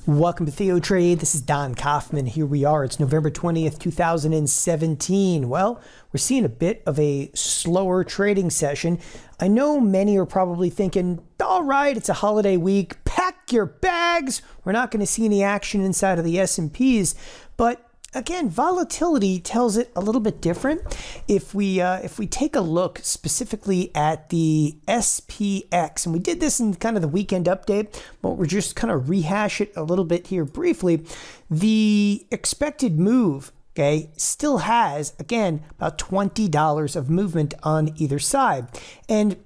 Welcome to TheoTrade. This is Don Kaufman. Here we are. It's November 20th, 2017. Well, we're seeing a bit of a slower trading session. I know many are probably thinking, all right, it's a holiday week. Pack your bags. We're not going to see any action inside of the S&Ps. But again, volatility tells it a little bit different. If we take a look specifically at the SPX, and we did this in kind of the weekend update, but we're just kind of rehash it a little bit here briefly. The expected move, okay, still has, again, about $20 of movement on either side. And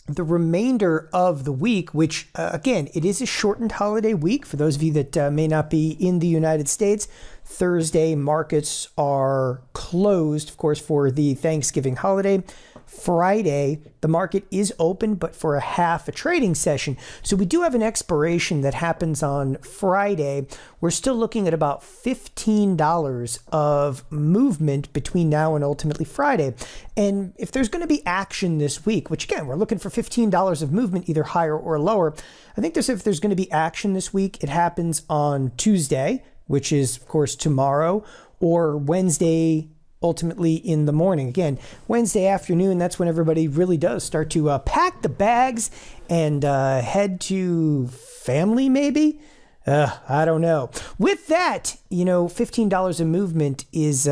the remainder of the week, which again, it is a shortened holiday week for those of you that may not be in the United States. Thursday markets are closed, of course, for the Thanksgiving holiday. Friday, the market is open, but for a half a trading session. So we do have an expiration that happens on Friday. We're still looking at about $15 of movement between now and ultimately Friday. And if there's going to be action this week, which again, we're looking for $15 of movement, either higher or lower. I think if there's going to be action this week, it happens on Tuesday, which is, of course, tomorrow, or Wednesday, ultimately in the morning. Again, Wednesday afternoon, that's when everybody really does start to pack the bags and head to family, maybe? I don't know. With that, you know, $15 of movement is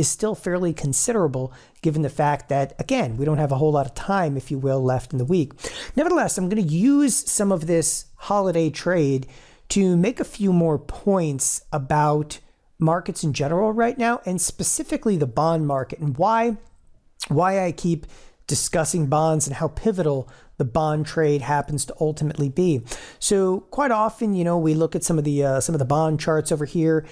still fairly considerable, given the fact that, again, we don't have a whole lot of time, if you will, left in the week. Nevertheless, I'm going to use some of this holiday trade to make a few more points about markets in general right now, and specifically the bond market, and why I keep discussing bonds and how pivotal the bond trade happens to ultimately be. So quite often, you know, we look at some of the bond charts over here,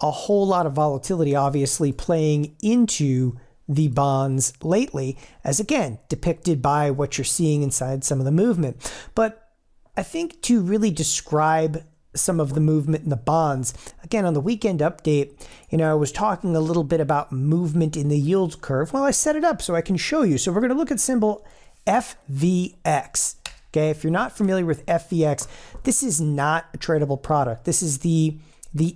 a whole lot of volatility obviously playing into the bonds lately, as again depicted by what you're seeing inside some of the movement. But I think to really describe some of the movement in the bonds, again, on the weekend update, you know, I was talking a little bit about movement in the yield curve. Well, I set it up so I can show you. So we're going to look at symbol FVX. Okay, if you're not familiar with FVX, this is not a tradable product. This is the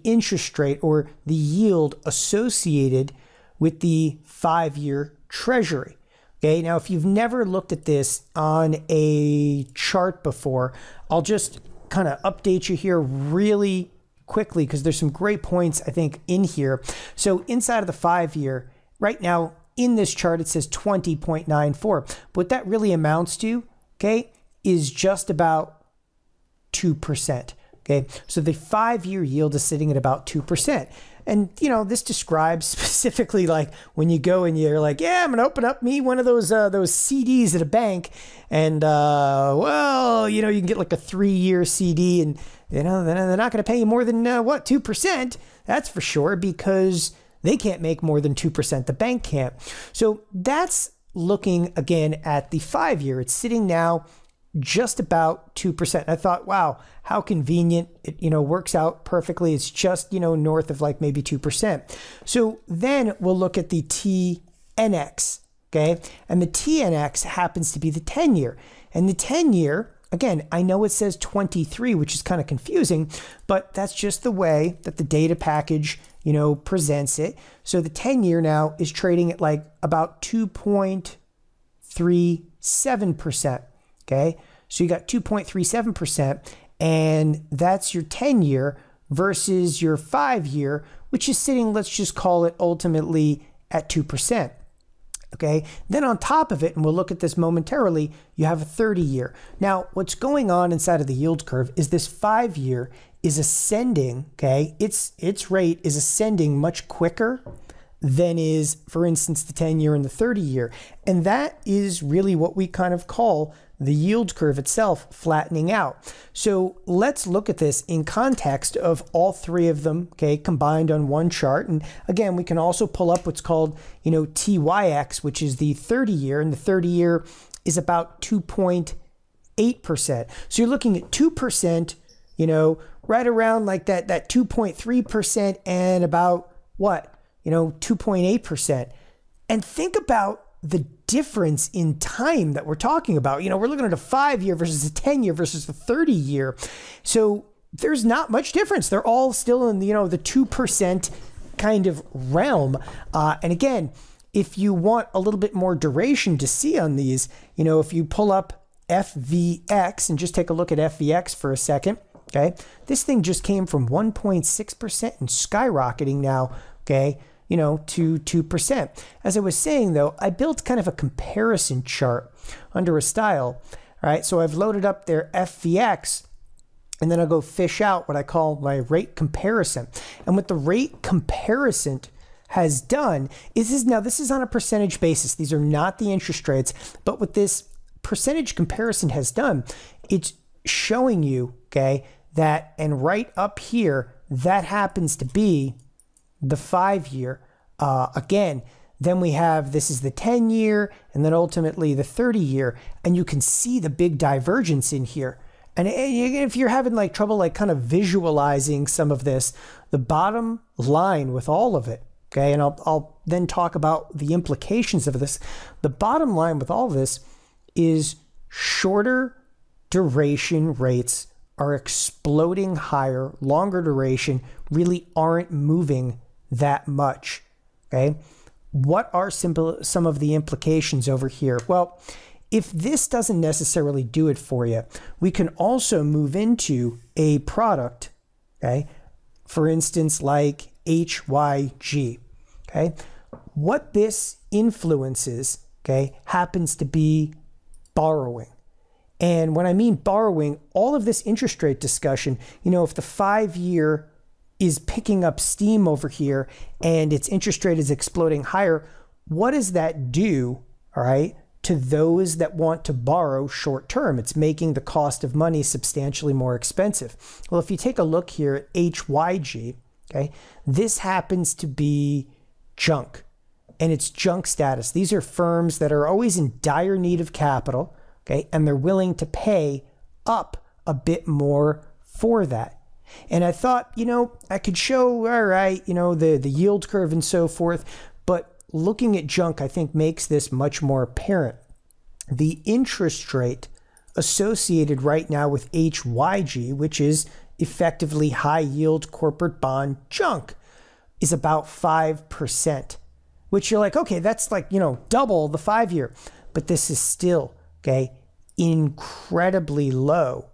interest rate or the yield associated with the 5-year treasury. Okay, now if you've never looked at this on a chart before, I'll just kind of update you here really quickly because there's some great points, I think, in here. So inside of the 5-year, right now in this chart, it says 20.94. What that really amounts to, okay, is just about 2%. Okay, so the 5-year yield is sitting at about 2%. And, you know, this describes specifically like when you go and you're like, yeah, I'm going to open up me one of those CDs at a bank. And, well, you know, you can get like a 3-year CD and, you know, they're not going to pay you more than, 2%. That's for sure, because they can't make more than 2%. The bank can't. So that's looking again at the 5-year. It's sitting now just about 2%. I thought, wow, how convenient. It, you know, works out perfectly. It's just, you know, north of like maybe 2%. So then we'll look at the TNX, okay? And the TNX happens to be the 10-year. And the 10-year, again, I know it says 23, which is kind of confusing, but that's just the way that the data package, you know, presents it. So the 10-year now is trading at like about 2.37%. Okay, so you got 2.37%, and that's your 10-year versus your 5-year, which is sitting, let's just call it ultimately at 2%. Okay, then on top of it, and we'll look at this momentarily, you have a 30-year. Now, what's going on inside of the yield curve is this 5-year is ascending, okay? Its rate is ascending much quicker than is, for instance, the 10-year and the 30-year. And that is really what we kind of call the yield curve itself flattening out. So let's look at this in context of all three of them, okay, combined on one chart. And again, we can also pull up what's called, you know, TYX, which is the 30-year, and the 30-year is about 2.8%. So you're looking at 2%, you know, right around like that 2.3% and about what? You know, 2.8%. And think about the difference in time that we're talking about. You know, we're looking at a 5-year versus a 10-year versus the 30-year. So there's not much difference. They're all still in, the 2% kind of realm. And again, if you want a little bit more duration to see on these, if you pull up FVX and just take a look at FVX for a second, okay, this thing just came from 1.6% and skyrocketing now, okay, to 2%. As I was saying, though, I built kind of a comparison chart under a style, all right? So I've loaded up their FVX, and then I'll go fish out what I call my rate comparison. And what the rate comparison has done is this is on a percentage basis. These are not the interest rates, but what this percentage comparison has done, it's showing you, okay, that, and right up here, that happens to be the 5-year. Again, then we have, this is the 10-year, and then ultimately the 30-year, and you can see the big divergence in here. And if you're having like trouble like kind of visualizing some of this, the bottom line with all of it, okay, and I'll then talk about the implications of this. The bottom line with all of this is shorter duration rates are exploding higher. Longer duration really aren't moving that much, okay? What are some of the implications over here? Well, if this doesn't necessarily do it for you, we can also move into a product, okay? For instance, like HYG, okay? What this influences, okay, happens to be borrowing. And when I mean borrowing, all of this interest rate discussion, if the 5-year is picking up steam over here and its interest rate is exploding higher, what does that do, all right, to those that want to borrow short term? It's making the cost of money substantially more expensive. Well, if you take a look here at HYG, okay, this happens to be junk, and it's junk status. These are firms that are always in dire need of capital, okay, and they're willing to pay up a bit more for that. And I thought, I could show, all right, the yield curve and so forth, but looking at junk, I think makes this much more apparent. The interest rate associated right now with HYG, which is effectively high yield corporate bond junk, is about 5%, which you're like, okay, that's like, double the 5-year, but this is still, okay, incredibly low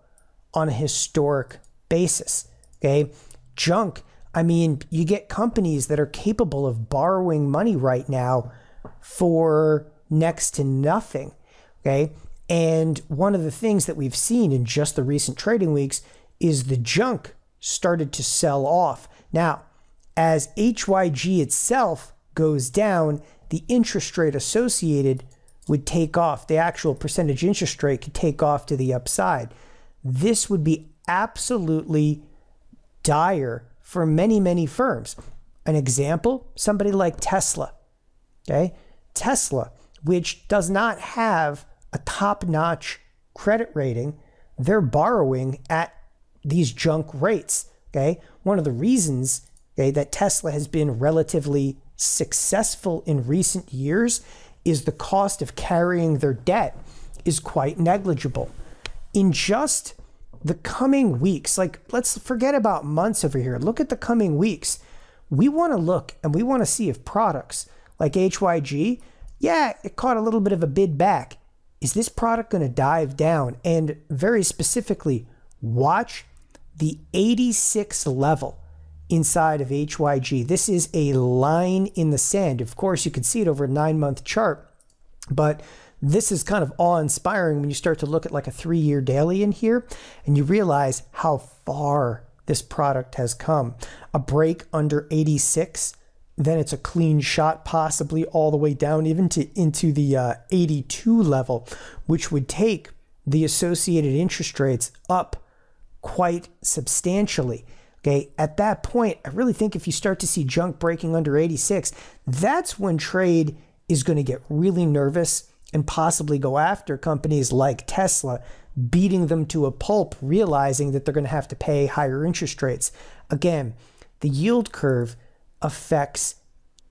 on a historic basis, okay? Junk, I mean, you get companies that are capable of borrowing money right now for next to nothing, okay? And one of the things that we've seen in just the recent trading weeks is the junk started to sell off. Now, as HYG itself goes down, the interest rate associated would take off. The actual percentage interest rate could take off to the upside. This would be absolutely dire for many, many firms. An example, somebody like Tesla, okay? Tesla, which does not have a top-notch credit rating, they're borrowing at these junk rates, okay? One of the reasons, okay, that Tesla has been relatively successful in recent years is the cost of carrying their debt is quite negligible. In just the coming weeks, like let's forget about months over here. Look at the coming weeks. We want to look and we want to see if products like HYG, yeah, it caught a little bit of a bid back. Is this product going to dive down? And very specifically, watch the 86 level inside of HYG. This is a line in the sand. Of course, you can see it over a 9-month chart, but this is kind of awe-inspiring when you start to look at like a 3-year daily in here and you realize how far this product has come. A break under 86, then it's a clean shot, possibly all the way down even into the 82 level, which would take the associated interest rates up quite substantially. Okay, at that point, I really think if you start to see junk breaking under 86, that's when trade is going to get really nervous and possibly go after companies like Tesla, beating them to a pulp, realizing that they're going to have to pay higher interest rates. Again, the yield curve affects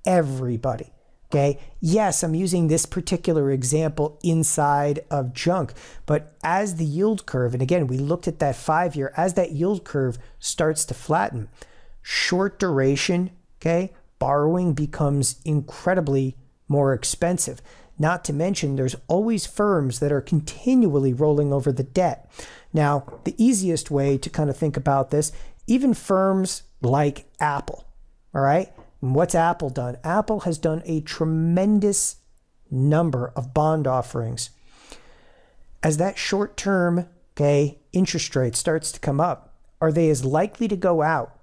everybody. Okay, yes, I'm using this particular example inside of junk, but as the yield curve, and again, we looked at that 5-year, as that yield curve starts to flatten, short duration, okay, borrowing becomes incredibly more expensive. Not to mention, there's always firms that are continually rolling over the debt. Now, the easiest way to kind of think about this, even firms like Apple, all right? And what's Apple done? Apple has done a tremendous number of bond offerings. As that short-term, okay, interest rate starts to come up, are they as likely to go out,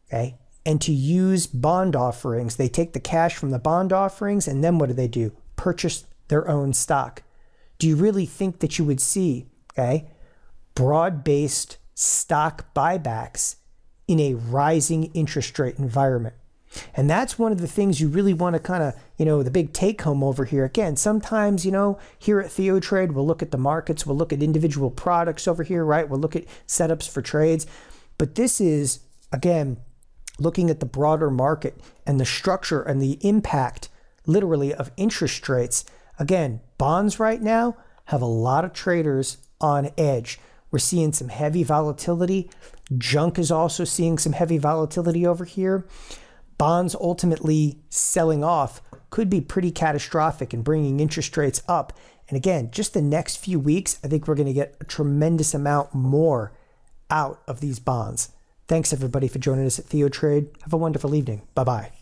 okay, and to use bond offerings? They take the cash from the bond offerings, and then what do? Purchase their own stock. Do you really think that you would see, okay, broad-based stock buybacks in a rising interest rate environment? And that's one of the things you really want to kind of, the big take home over here. Again, sometimes, here at TheoTrade, we'll look at the markets, we'll look at individual products over here, right? We'll look at setups for trades. But this is, again, looking at the broader market and the structure and the impact, literally, of interest rates. Again, bonds right now have a lot of traders on edge. We're seeing some heavy volatility. Junk is also seeing some heavy volatility over here. Bonds ultimately selling off could be pretty catastrophic and bringing interest rates up. And again, just the next few weeks, I think we're going to get a tremendous amount more out of these bonds. Thanks everybody for joining us at TheoTrade. Have a wonderful evening. Bye-bye.